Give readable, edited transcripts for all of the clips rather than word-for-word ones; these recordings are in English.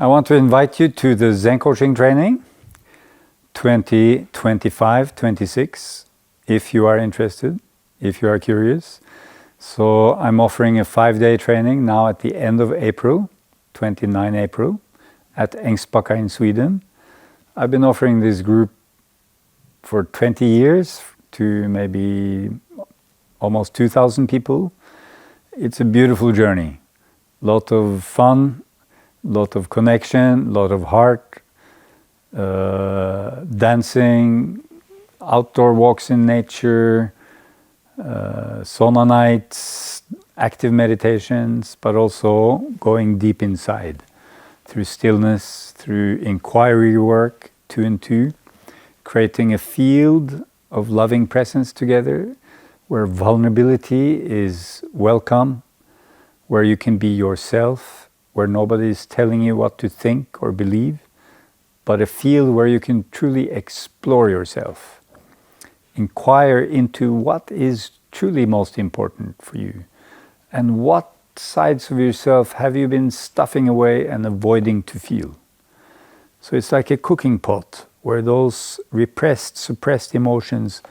I want to invite you to the Zen coaching training 2025-26 if you are interested, if you are curious. So I'm offering a 5-day training now at the end of April, 29 April, at Ängsbacka in Sweden. I've been offering this group for 20 years to maybe almost 2,000 people. It's a beautiful journey. Lot of fun, lot of connection, lot of heart, dancing, outdoor walks in nature, sauna nights, active meditations, but also going deep inside through stillness, through inquiry work, 2 and 2, creating a field of loving presence together where vulnerability is welcome, where you can be yourself, where nobody is telling you what to think or believe, but a field where you can truly explore yourself, inquire into what is truly most important for you, and what sides of yourself have you been stuffing away and avoiding to feel. So it's like a cooking pot where those repressed, suppressed emotions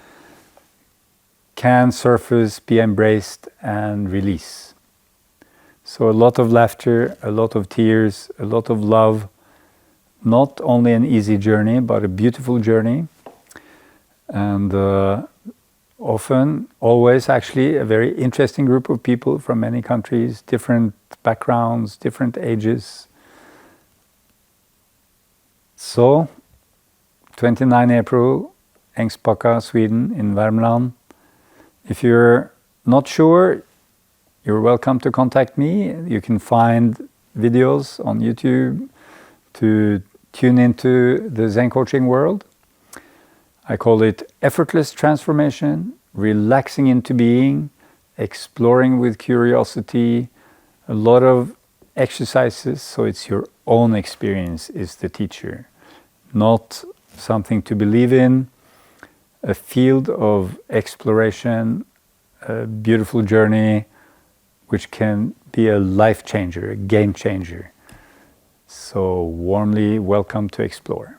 can surface, be embraced and release. So a lot of laughter, a lot of tears, a lot of love, not only an easy journey, but a beautiful journey. And often, always actually, a very interesting group of people from many countries, different backgrounds, different ages. So, 29 April, Ängsbacka, Sweden, in Värmland. If you're not sure, you're welcome to contact me. You can find videos on YouTube to tune into the Zen coaching world. I call it effortless transformation, relaxing into being, exploring with curiosity, a lot of exercises, so it's your own experience is the teacher, not something to believe in, a field of exploration, a beautiful journey, which can be a life changer, a game changer. So warmly welcome to explore.